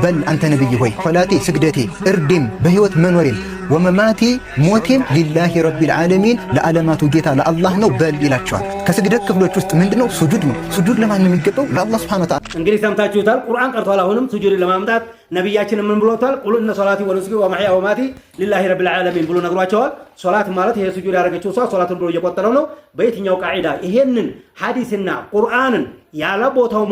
በል አንተ ነብይ ሆይ ሶላቴ ስግደቴ እርዴም በህይወት መኖሬም ወመማቴ ሞቴም ሊላሂ ረቢል ዓለሚን ለዓለማቱ ጌታ ለአላህ ነው በል ይላቸዋል። ከስግደት ክፍሎች ውስጥ ምንድነው? ሱጁድ ነው። ሱጁድ ለማን ነው የሚገባው? ለአላህ ሱብሓነሁ ወተዓላ። እንግዲህ ሰምታችሁታል። ቁርአን ቀርቷል። አሁንም ሱጁድን ለማምጣት ነብያችን ምን ብሎታል? ቁል እነ ሶላቲ ወኑሱኪ ወመሕያየ ወመማቲ ሊላሂ ረቢል ዓለሚን ብሎ ነግሯቸዋል። ሶላት ማለት ይሄ ሱጁድ ያደረገችው ሰው ሶላቱን ብሎ እየቆጠረው ነው። በየትኛው ቃዒዳ ይሄንን ሐዲስና ቁርአንን ያለ ቦታው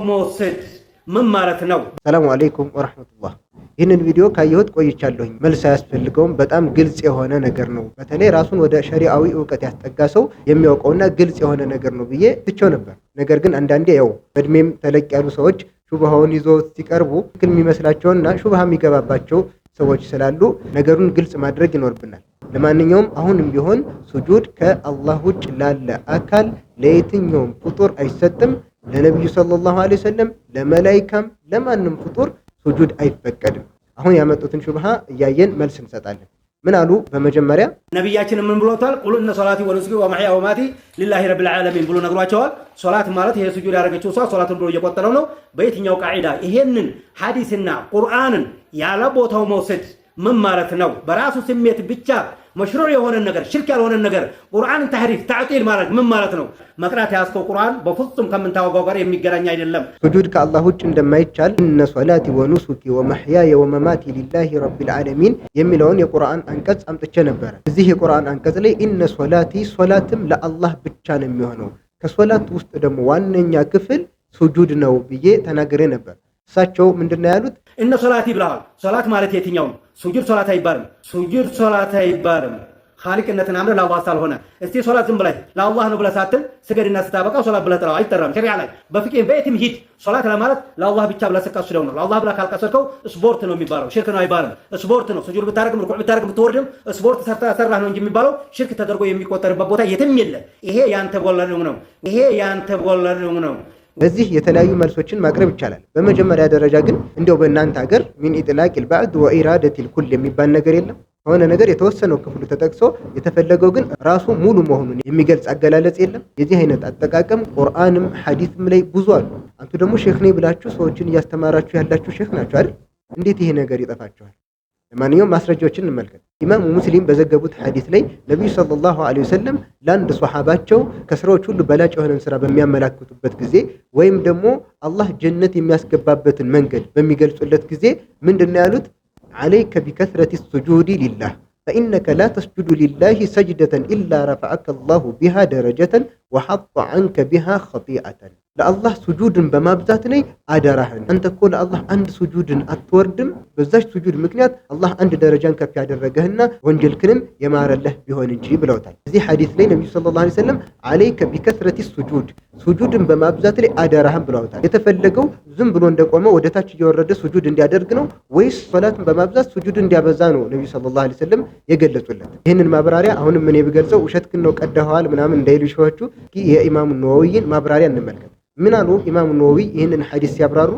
መውሰድ ምን ማለት ነው? ሰላሙ አለይኩም ወራህመቱላህ። ይህንን ቪዲዮ ካየሁት ቆይቻለሁኝ። መልስ አያስፈልገውም። በጣም ግልጽ የሆነ ነገር ነው። በተለይ ራሱን ወደ ሸሪዓዊ ዕውቀት ያስጠጋ ሰው የሚያውቀውና ግልጽ የሆነ ነገር ነው ብዬ ትቼው ነበር። ነገር ግን አንዳንዴ ያው በእድሜም ተለቅ ያሉ ሰዎች ሹብሃውን ይዞ ሲቀርቡ ትክክል የሚመስላቸውና ሹብሃ የሚገባባቸው ሰዎች ስላሉ ነገሩን ግልጽ ማድረግ ይኖርብናል። ለማንኛውም አሁንም ቢሆን ሱጁድ ከአላህ ውጭ ላለ አካል ለየትኛውም ፍጡር አይሰጥም። ለነብዩ ሰለላሁ ዐለይሂ ወሰለም፣ ለመላኢካም፣ ለማንም ፍጡር ሱጁድ አይፈቀድም። አሁን ያመጡትን ሹብሃ እያየን መልስ እንሰጣለን። ምን አሉ? በመጀመሪያ ነብያችን ምን ብሎታል? ቁል እነ ሶላቲ ወኑሱኪ ወመሕያየ ወመማቲ ሊላሂ ረቢል ዓለሚን ብሎ ነግሯቸዋል። ሶላት ማለት ይሄ ሱጁድ ያደረገችው ሰው ሶላቱን ብሎ እየቆጠረው ነው። በየትኛው ቃዒዳ ይሄንን ሐዲስና ቁርአንን ያለ ቦታው መውሰድ ምን ማለት ነው? በራሱ ስሜት ብቻ መሽሩዕ የሆነ ነገር ሽርክ ያልሆነ ነገር ቁርአንን ተሕሪፍ ተዕጢል ማድረግ ምን ማለት ነው? መቅራት ያስከው ቁርአን በፍጹም ከምንታወቀው ጋር የሚገናኝ አይደለም። ሱጁድ ከአላህ ውጭ እንደማይቻል እነ ሶላቲ ወኑሱኪ ወመሕያየ ወመማቲ ሊላሂ ረቢል ዓለሚን የሚለውን የቁርአን አንቀጽ አምጥቼ ነበረ። እዚህ የቁርአን አንቀጽ ላይ እነ ሶላቲ ሶላትም ለአላህ ብቻ ነው የሚሆነው፣ ከሶላት ውስጥ ደግሞ ዋነኛ ክፍል ሱጁድ ነው ብዬ ተናግሬ ነበር። እሳቸው ምንድነው ያሉት? እነ ሶላቲ ብለዋል። ሶላት ማለት የትኛው ነው? ሱጁድ ሶላት አይባልም። ኻሊቅነትን አምረ ለአላህ ሳልሆነ እስቲ ሶላት ዝም ብለህ ለአላህ ነው ብለህ ሳትል ስገድና ስታበቃ ሶላት ብለህ ጥራው አይጠራም። ሸሪዓ ላይ በፍቂህ በየትም ሂድ ሶላት ለማለት ለአላህ ብቻ ብለህ ስትቀስደው ነው። ለአላህ ብለህ ካልቀሰድከው ስፖርት ነው የሚባለው፣ ሽርክ ነው አይባልም። ስፖርት ነው። ሱጁድ ብታረግም ሩኩዕ ብታረግም ብትወርድም ስፖርት ሰራህ ነው እንጂ የሚባለው ሽርክ ተደርጎ የሚቆጠርበት ቦታ የትም የለ። ይሄ ያንተ ቦለር ነው። በዚህ የተለያዩ መልሶችን ማቅረብ ይቻላል። በመጀመሪያ ደረጃ ግን እንደው በእናንተ ሀገር ሚን ኢጥላቂል ባዕድ ወኢራደቲል ኩል የሚባል ነገር የለም። የሆነ ነገር የተወሰነው ክፍሉ ተጠቅሶ የተፈለገው ግን ራሱ ሙሉ መሆኑን የሚገልጽ አገላለጽ የለም። የዚህ አይነት አጠቃቀም ቁርአንም ሐዲስም ላይ ብዙ አሉ። አንቱ ደግሞ ሼክ ነኝ ብላችሁ ሰዎችን እያስተማራችሁ ያላችሁ ሼክ ናችሁ አይደል? እንዴት ይሄ ነገር ይጠፋችኋል? ለማንኛውም ማስረጃዎችን እንመልከት። ኢማሙ ሙስሊም በዘገቡት ሐዲስ ላይ ነብዩ ሰለላሁ ዐለይሂ ወሰለም ለአንድ ሷሐባቸው ከስራዎች ሁሉ በላጭ የሆነን ስራ በሚያመላክቱበት ጊዜ ወይም ደግሞ አላህ ጀነት የሚያስገባበትን መንገድ በሚገልጹለት ጊዜ ምንድነው ያሉት? عليك بكثرة السجود لله فإنك لا تسجد لله سجدة إلا رفعك الله بها درجة وحط عنك بها خطيئة ለአላህ ሱጁድን በማብዛት ላይ አደራህን። አንተ እኮ ለአላህ አንድ ሱጁድን አትወርድም፣ በዛች ሱጁድ ምክንያት አላህ አንድ ደረጃን ከፍ ያደረገህና ወንጀልክንም የማረለህ ቢሆን እንጂ ብለውታል። እዚህ ሐዲስ ላይ ነብዩ ሰለላሁ ዐለይሂ ወሰለም አለይከ ቢከስረቲ ሱጁድ ሱጁድን በማብዛት ላይ አደራህን ብለውታል። የተፈለገው ዝም ብሎ እንደቆመ ወደታች እየወረደ ሱጁድ እንዲያደርግ ነው ወይስ ሶላትን በማብዛት ሱጁድ እንዲያበዛ ነው ነብዩ ሰለላሁ ዐለይሂ ወሰለም የገለጹለት? ይህንን ማብራሪያ አሁንም እኔ ብገልጸው ውሸትክን ነው ቀደኸዋል ምናምን እንዳይሉ ሸዎቹ የኢማሙ ነወዊን ማብራሪያ እንመልከት። ምን አሉ ኢማሙ ነወዊ ይህንን ሐዲስ ሲያብራሩ?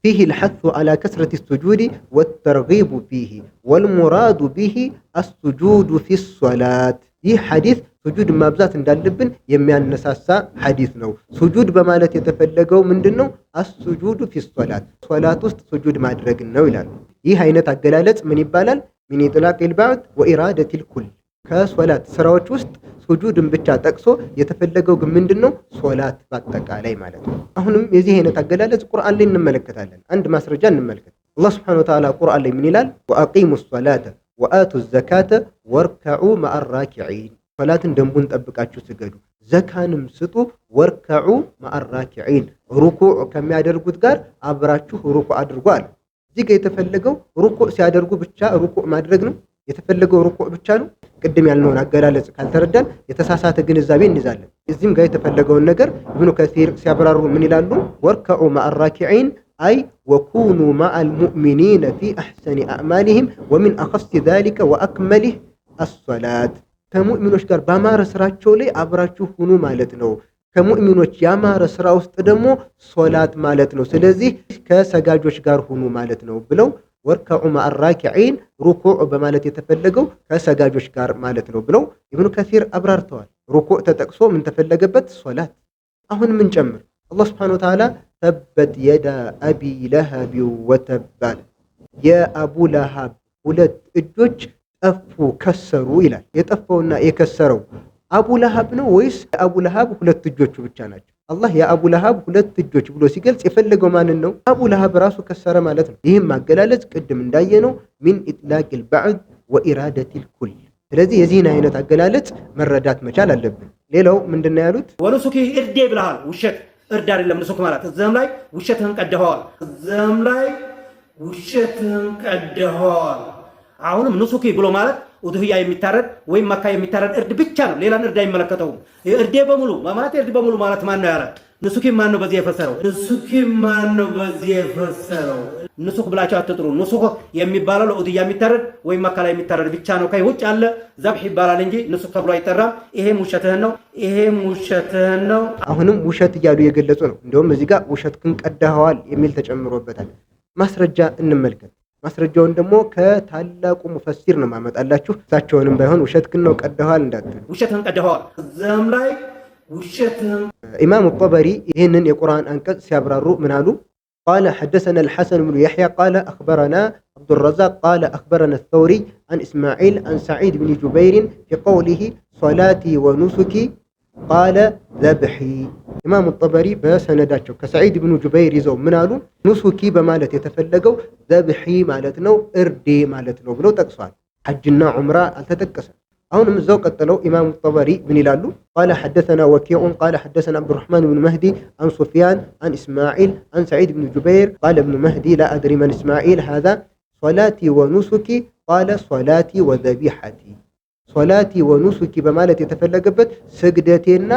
فيه الحث على كثرة السجود والترغيب فيه والمراد به السجود في الصلاة። ይህ ሐዲስ ሱጁድ ማብዛት እንዳለብን የሚያነሳሳ ሐዲስ ነው። ሱጁድ በማለት የተፈለገው ምንድነው? አስሱጁዱ ፊ ሶላት ሶላት ውስጥ ሱጁድ ማድረግ ነው ይላሉ። ይህ አይነት አገላለጽ ምን ይባላል? ሚን ኢጥላቂል ባዕድ ወኢራደቲል ኩል ከሶላት ስራዎች ውስጥ ሱጁድን ብቻ ጠቅሶ የተፈለገው ግን ምንድነው? ሶላት በአጠቃላይ ማለት ነው። አሁንም የዚህ አይነት አገላለጽ ቁርአን ላይ እንመለከታለን። አንድ ማስረጃ እንመልከት። አላህ ሱብሓነሁ ወተዓላ ቁርአን ላይ ምን ይላል? ወአቂሙስ ሶላተ ወአቱዝ ዘካተ ወርከዑ መዐር ራኪዒን ሶላትን ደንቡን ጠብቃችሁ ስገዱ፣ ዘካንም ስጡ፣ ወርከዑ መዐር ራኪዒን ሩኩዕ ከሚያደርጉት ጋር አብራችሁ ሩኩዕ አድርጉ አለ። እዚህ ጋር የተፈለገው ሩኩዕ ሲያደርጉ ብቻ ሩኩዕ ማድረግ ነው የተፈለገው? ሩኩዕ ብቻ ነው? ቅድም ያልነውን አገላለጽ ካልተረዳን የተሳሳተ ግንዛቤ እንይዛለን። እዚህም ጋር የተፈለገውን ነገር ኢብኑ ከሲር ሲያብራሩ ምን ይላሉ? ወርከዑ መዐር ራኪዒን አይ ወኩኑ መዐል ሙእሚኒነ ፊ አሕሰኒ አዕማሊሂም ወሚን አኸሲ ዛሊከ ወአክመሊህ አሶላት ከሙእሚኖች ጋር ባማረ ስራቸው ላይ አብራችሁ ሁኑ ማለት ነው። ከሙእሚኖች ያማረ ስራ ውስጥ ደግሞ ሶላት ማለት ነው። ስለዚህ ከሰጋጆች ጋር ሁኑ ማለት ነው ብለው ወርከዑ መዐር ራኪዒን ሩኩዕ በማለት የተፈለገው ከሰጋጆች ጋር ማለት ነው ብለው ኢብኑ ከሲር አብራርተዋል። ሩኩዕ ተጠቅሶ ምን ተፈለገበት? ሶላት። አሁን ምን ጨምር? አላህ ሱብሓነሁ ወተዓላ ተበት የዳ አቢ ለሀብ ወተብ አለ። የአቡ ለሃብ ሁለት እጆች ጠፉ ከሰሩ ይላል። የጠፋውና የከሰረው አቡ ለሃብ ነው ወይስ የአቡ ለሃብ ሁለት እጆቹ ብቻ ናቸው? አላህ የአቡ ለሃብ ሁለት እጆች ብሎ ሲገልጽ የፈለገው ማንን ነው? አቡ ለሃብ ራሱ ከሰረ ማለት ነው። ይህም ማገላለጽ ቅድም እንዳየነው ሚን ኢጥላቂል ባዕድ ወኢራደቲል ኩል። ስለዚህ የዚህን አይነት አገላለጽ መረዳት መቻል አለብን። ሌላው ምንድነው ያሉት? ወኑሱኪ እርዴ ብለሃል። ውሸት እርድ አይደለም ንሱክ ማለት። እዛም ላይ ውሸትህን ቀደኸዋል። እዛም ላይ ውሸትህን ቀደኸዋል። አሁንም ንሱኪ ብሎ ማለት ኡድህያ የሚታረድ ወይም መካ የሚታረድ እርድ ብቻ ነው። ሌላን እርድ አይመለከተውም። እርዴ በሙሉ ማለት እርድ በሙሉ ማለት ማን ነው ያለ? ንሱኪ ማን ነው በዚህ የፈሰረው? ንሱኪ ማን ነው በዚህ የፈሰረው? ንሱክ ብላችሁ አትጥሩ። ንሱክ የሚባለው ለኡድህያ የሚታረድ ወይም መካ ላይ የሚታረድ ብቻ ነው። ከይ ውጭ አለ ዘብህ ይባላል እንጂ ንሱክ ተብሎ አይጠራም። ይሄም ውሸትህን ነው፣ ይሄም ውሸትህን ነው። አሁንም ውሸት እያሉ የገለጹ ነው። እንደውም እዚህ ጋር ውሸትክን ቀደኸዋል የሚል ተጨምሮበታል። ማስረጃ እንመልከት። ማስረጃውን ደግሞ ከታላቁ ሙፈሲር ነው ማመጣላችሁ። እሳቸውንም ባይሆን ውሸትክን ነው ቀደኸዋል እንዳትሉ። ውሸትህን ቀደኸዋል እዛም ላይ ውሸትህን። ኢማሙ ጠበሪ ይህንን የቁርአን አንቀጽ ሲያብራሩ ምን አሉ? ቃለ ሐደሰና አልሐሰን ብኑ የሕያ ቃለ አኽበረና አብዱረዛቅ ቃለ አኽበረና አልተውሪ አን እስማዒል አን ሰዒድ ብን ጁበይርን ፊ ቀውሊሂ ሶላቲ ወኑሱኪ ቃለ ዘብሒ። ኢማሙ ጠበሪ በሰነዳቸው ከሰዒድ ብኑ ጁበይር ይዘው ምን አሉ? ኑሱኪ በማለት የተፈለገው ዘብሒ ማለት ነው፣ እርዴ ማለት ነው ብለው ጠቅሷል። ሐጅና ዑምራ አልተጠቀሰም። አሁንም እዛው ቀጥለው ኢማሙ ጠበሪ ምን ይላሉ? ቃለ ሐደሰና ወኪዑን ቃለ ሐደሰና አብዱረሕማን ብኑ መህዲ አን ሱፊያን አን እስማዒል አን ሰዒድ ብኑ ጁበይር ቃለ ብኑ መህዲ ላ አድሪ መን እስማዒል ሃዛ ሶላቲ ወኑሱኪ ቃለ ሶላቲ ወዘቢሐቲ። ሶላቲ ወኑሱኪ በማለት የተፈለገበት ስግደቴና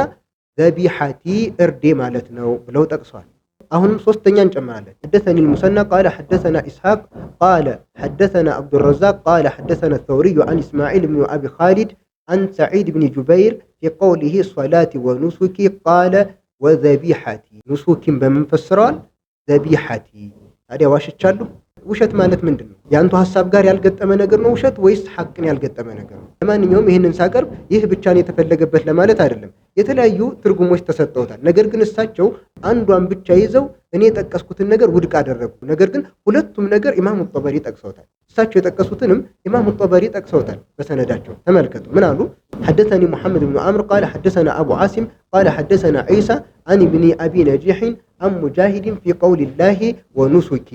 ዘቢሐቲ እርዴ ማለት ነው ብለው ጠቅሷል። አሁንም ሶስተኛ እንጨምራለን። ሐደሰኒ ልሙሰና ቃለ ሐደሰና ኢስሐቅ ቃለ ሐደሰና አብዱረዛቅ ቃለ ሐደሰና ተውሪዩ አን እስማዒል ብኑ አቢ ኻሊድ አን ሰዒድ ብን ጁበይር ፊ ቀውሊሂ ሶላቲ ወኑሱኪ ቃለ ወዘቢሐቲ። ኑሱኪን በምን ፈስረዋል? ዘቢሐቲ። ታዲያ ዋሽቻለሁ? ውሸት ማለት ምንድን ነው? የአንቱ ሀሳብ ጋር ያልገጠመ ነገር ነው ውሸት ወይስ ሐቅን ያልገጠመ ነገር ነው? ለማንኛውም ይህንን ሳቀርብ ይህ ብቻን የተፈለገበት ለማለት አይደለም። የተለያዩ ትርጉሞች ተሰጠውታል። ነገር ግን እሳቸው አንዷን ብቻ ይዘው እኔ የጠቀስኩትን ነገር ውድቅ አደረጉ። ነገር ግን ሁለቱም ነገር ኢማሙ ጠበሪ ጠቅሰውታል። እሳቸው የጠቀሱትንም ኢማሙ ጠበሪ ጠቅሰውታል በሰነዳቸው። ተመልከቱ ምን አሉ? ሐደሰኒ ሙሐመድ ብኑ አምር ቃለ ሐደሰና አቡ ዓሲም ቃለ ሐደሰና ዒሳ አን ብኒ አቢ ነጂሕን አን ሙጃሂድን ፊ ቀውሊላሂ ወኑሱኪ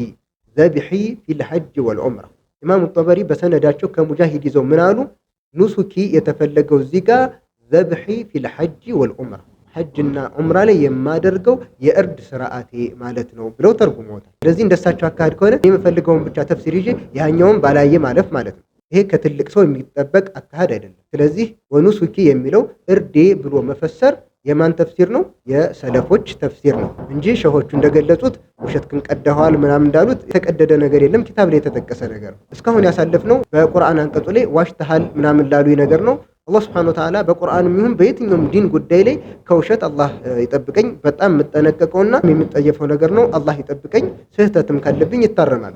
ዘብሒ ፊል ሐጅ ወልዑምራ። ኢማሙ ጠበሪ በሰነዳቸው ከሙጃሂድ ይዘው ምን አሉ? ኑሱኪ የተፈለገው እዚህ ጋር ዘብሒ ፊል ሐጅ ወልዑምራ፣ ሐጅና ዑምራ ላይ የማደርገው የእርድ ስርዓቴ ማለት ነው ብለው ተርጉመውታል። ስለዚህ እንደሳቸው አካሄድ ከሆነ የምፈልገውን ብቻ ተፍሲር ይዤ ያኛውን ባላየ ማለፍ ማለት ነው። ይሄ ከትልቅ ሰው የሚጠበቅ አካሄድ አይደለም። ስለዚህ ወኑሱኪ የሚለው እርዴ ብሎ መፈሰር የማን ተፍሲር ነው? የሰለፎች ተፍሲር ነው እንጂ ሸሆቹ እንደገለጹት ውሸትክን ቀደኸዋል ምናምን እንዳሉት የተቀደደ ነገር የለም። ኪታብ ላይ የተጠቀሰ ነገር ነው። እስካሁን ያሳለፍነው በቁርአን አንቀጹ ላይ ዋሽተሃል ምናምን ላሉ ነገር ነው። አላህ ሱብሓነሁ ወተዓላ በቁርአንም ይሁን በየትኛውም ዲን ጉዳይ ላይ ከውሸት አላህ ይጠብቀኝ። በጣም የምጠነቀቀውና የምጠየፈው ነገር ነው። አላህ ይጠብቀኝ። ስህተትም ካለብኝ ይታረማል።